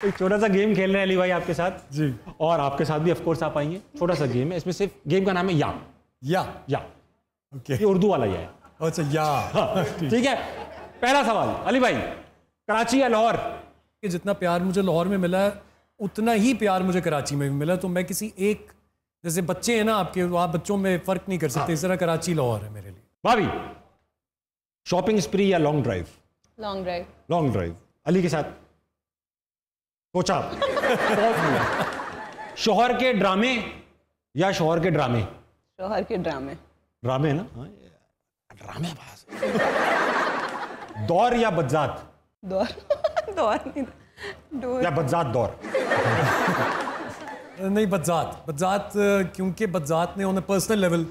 एक छोटा सा गेम खेल रहे हैं अली भाई आपके साथ जी, और आपके साथ भी ऑफ कोर्स आप आएंगे। छोटा सा गेम है, इसमें सिर्फ गेम का नाम है या। ओके, ये उर्दू वाला या है। अच्छा या। हाँ, ठीक है। पहला सवाल अली भाई, कराची या लाहौर? कि जितना प्यार मुझे लाहौर में मिला है उतना ही प्यार मुझे कराची में भी मिला, तो मैं किसी एक, जैसे बच्चे हैं ना आपके, आप बच्चों में फर्क नहीं कर सकते, इस तरह कराची लाहौर है मेरे लिए। भाभी, शॉपिंग स्प्री या long drive? Long drive. Long drive. Ali के साथ सोचा शोहर के ड्रामे या शोहर के ड्रामे? शोहर के ड्रामे। ड्रामे है ना? हाँ, ड्रामे पास। दौर या बज्जात? दौर। दौर नहीं, डोर। या बज्जात दौर? नहीं, बज्जात। बज्जात क्योंकि बज्जात ने ऑन अ पर्सनल लेवल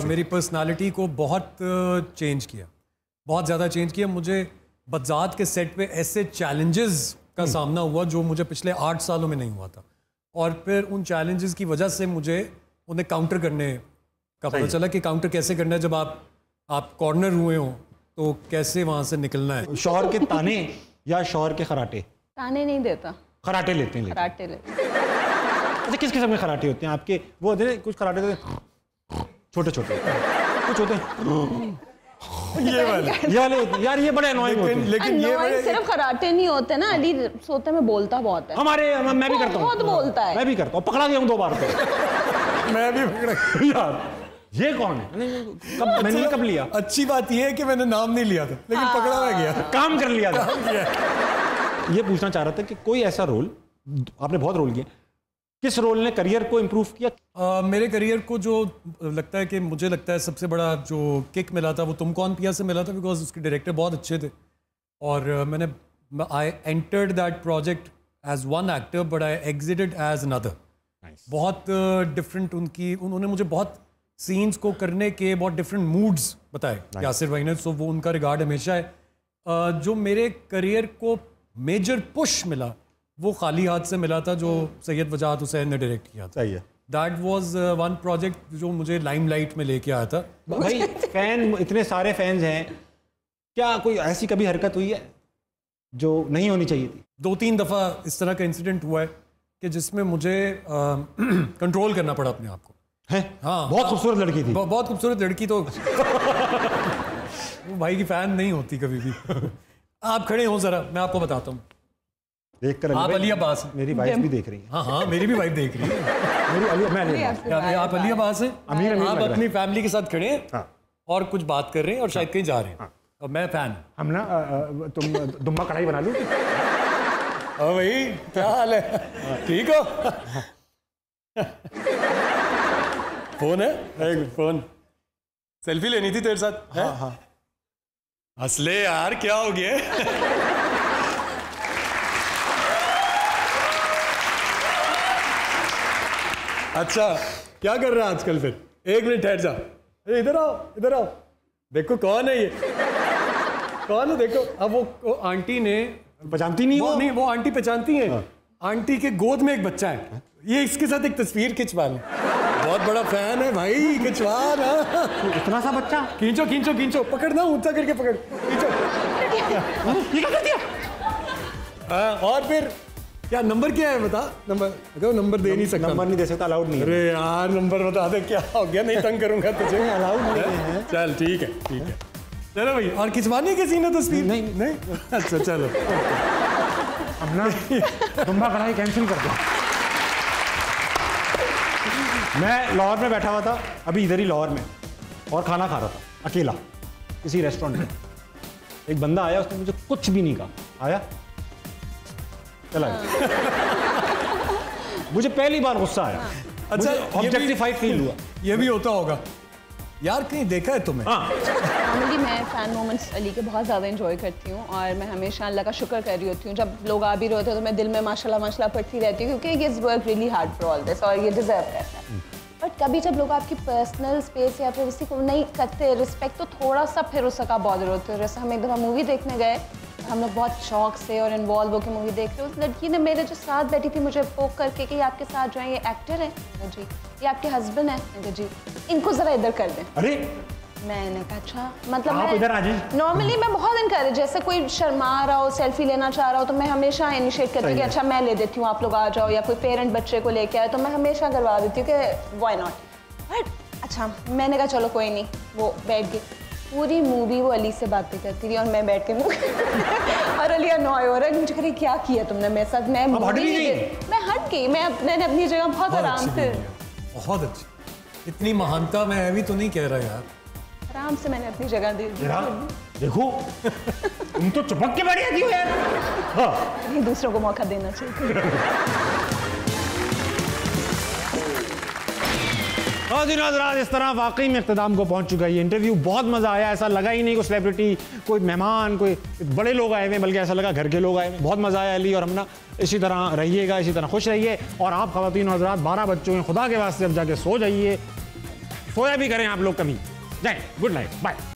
मेरी पर्सनालिटी को बहुत चेंज किया, बहुत ज़्यादा चेंज किया। मुझे बज्जात के सेट पे ऐसे चैलेंजेस का सामना हुआ जो मुझे पिछले 8 सालों में नहीं हुआ था, और फिर उन चैलेंजेस की वजह से मुझे उन्हें काउंटर करने का पता चला कि काउंटर कैसे करना है। जब आप कॉर्नर हुए हो तो कैसे वहाँ से निकलना है। शोहर के ताने या शोहर के खराटे? ताने नहीं देता, खराटे लेते हैं। खराटे लेते। अच्छा, किस किस्म के खराटे होते हैं आपके? वो होते हैं कुछ खराटे होते हैं छोटे छोटे, कुछ होते हैं ये वाले होते हैं। यार ये बड़े अनोइंग होते हैं। लेकिन ये बड़े सिर्फ खराटे नहीं होते ना, अली सोते में बोलता बहुत है। मैं भी करता हूँ, बहुत बोलता है। मैं भी करता हूँ, पकड़ा गया हूँ 2 बार तो। मैं भी पकड़ा यार ये कौन है? मैंने कब लिया? अच्छी बात यह है कि मैंने नाम नहीं लिया था, लेकिन पकड़ा हुआ गया, काम कर लिया था। ये पूछना चाह रहा था कि कोई ऐसा रोल, आपने बहुत रोल किए, किस रोल ने करियर को इम्प्रूव किया? मेरे करियर को जो लगता है कि मुझे लगता है सबसे बड़ा जो किक मिला था वो तुम कौन पिया से मिला था, बिकॉज उसके डायरेक्टर बहुत अच्छे थे, और I entered that project as one actor but I exited as another. बहुत डिफरेंट उन्होंने मुझे बहुत सीन्स को करने के बहुत डिफरेंट मूड्स बताए यासिर भाई ने, सो वो उनका रिगार्ड हमेशा है। जो मेरे करियर को मेजर पुश मिला वो खाली हाथ से मिला था, जो सैयद वजाहत हुसैन ने डायरेक्ट किया था। सही है। दैट वाज वन प्रोजेक्ट जो मुझे लाइमलाइट में लेके आया था। भाई फैन, इतने सारे फैंस हैं, क्या कोई ऐसी कभी हरकत हुई है जो नहीं होनी चाहिए थी? 2-3 दफ़ा इस तरह का इंसिडेंट हुआ है कि जिसमें मुझे कंट्रोल करना पड़ा अपने आप को। है? हाँ, बहुत खूबसूरत लड़की थी। बहुत खूबसूरत लड़की तो वो भाई की फैन नहीं होती कभी भी। आप खड़े हो जरा, मैं आपको बताता हूँ। देख कर आप अली अब्बास, मेरी वाइफ भी देख रही है। हाँ, मेरी भी वाइफ देख रही है। मेरी आप अली अब्बास हैं, आप अपनी फैमिली के साथ खड़े हैं और कुछ बात कर रहे हैं और शायद कहीं जा रहे हैं, और मैं फैन। हम ना तुम दुम्बा कढ़ाई बना लूं? भाई क्या हाल है? ठीक हो? फोन है? फोन सेल्फी लेनी थी तेरे साथ। हाँ। हंसले यार, क्या हो गया? अच्छा, क्या कर रहा है आजकल फिर? 1 मिनट ठहर जा। अरे इधर आओ, इधर आओ। देखो कौन है ये, कौन है देखो। अब वो आंटी ने पहचानती नहीं, वो नहीं, वो आंटी पहचानती हैं। आंटी के गोद में एक बच्चा है, ये इसके साथ एक तस्वीर खिंचवा लें। बहुत बड़ा फैन है भाई, खिंचवा ना। इतना सा बच्चा? खींचो खींचो खींचो, पकड़ना, ऊंचा करके पकड़, खींचो। ये क्या कर दिया? और फिर क्या नंबर क्या है बता? नंबर दे नहीं सकता। नंबर नहीं दे सकता, अलाउड नहीं है। अरे यार नंबर बता दे, क्या हो गया? नहीं तंग करूंगा तुझे, अलाउड नहीं है। चल ठीक है, ठीक है। चलो भाई, और खिंचवाने किसी ने तस्वीर? नहीं। अच्छा चलो, अब ना दुम्बा कढ़ाई कैंसिल कर दो। मैं लाहौर में बैठा हुआ था, अभी इधर ही लाहौर में, और खाना खा रहा था अकेला किसी रेस्टोरेंट में। एक बंदा आया, उसने मुझे कुछ भी नहीं कहा, आया चला गया। मुझे पहली बार गुस्सा आया। अच्छा, ऑब्जेक्टिफाइड फील हुआ। ये भी होता होगा यार, कहीं देखा है तुम्हें? नॉर्मली मैं फ़ैन मोमेंट्स अली के बहुत ज़्यादा एंजॉय करती हूँ, और मैं हमेशा अल्लाह का शुक्र कर रही होती हूँ जब लोग आ भी रहे होते हैं तो मैं दिल में माशाल्लाह माशाल्लाह पढ़ती रहती हूँ, क्योंकि it's work really hard for all this, और ये डिज़र्व करता है। बट कभी जब लोग आपकी पर्सनल स्पेस या प्राइवेसी को नहीं करते रिस्पेक्ट, तो थोड़ा सा फिर उसका बॉदर होते हैं। जैसे हम एक दफ़ा मूवी देखने गए, हम लोग बहुत शौक से और इन्वॉल्व होकर मूवी देख रहे, उस लड़की ने मेरे जो साथ बैठी थी मुझे पोक करके कि आपके साथ जो है ये एक्टर है जी, ये आपके हस्बैंड है जी, इनको ज़रा इधर कर दें। अरे मैंने कहा अच्छा, मतलब आप इधर आ जाइए। नॉर्मली मैं बहुत इनकरेज, जैसे कोई शर्मा रहा हो, सेल्फी लेना चाह रहा हो, तो मैं हमेशा इनिशिएट करती हूँ कि अच्छा मैं ले देती हूँ, आप लोग आ जाओ, या कोई पेरेंट बच्चे को लेके आए तो मैं हमेशा करवा देती हूँ कि व्हाई नॉट। बट अच्छा, मैंने कहा चलो कोई नहीं, वो बैठ गई। पूरी मूवी वो अली से बातें करती थी और मैं बैठ के और अली अनॉय हो रहा है, मुझे कह रही क्या किया तुमने मेरे साथ, मैं मैं हट गई, मैंने अपनी जगह बहुत आराम से, बहुत अच्छी, इतनी महानता मैं भी तो नहीं कह रहा यार, आराम से मैंने अपनी जगह दे दी। देखो तुम तो चिपक के बैठ जाती हो यार। हाँ। दूसरों को मौका देना चाहिए। हज़रात, इस तरह वाकई में इख्तिताम को पहुंच चुका है ये इंटरव्यू। बहुत मज़ा आया, ऐसा लगा ही नहीं कोई सेलिब्रिटी, कोई मेहमान, कोई बड़े लोग आए हुए, बल्कि ऐसा लगा घर के लोग आए हुए। बहुत मज़ा आया अली और हमना। इसी तरह रहिएगा, इसी तरह खुश रहिए। और आप ख़वातीन और हज़रात 12 बज चुके हैं, खुदा के वास्ते अब जाके सो जाइए, सोया भी करें आप लोग कभी। जाए, गुड नाइट, बाय।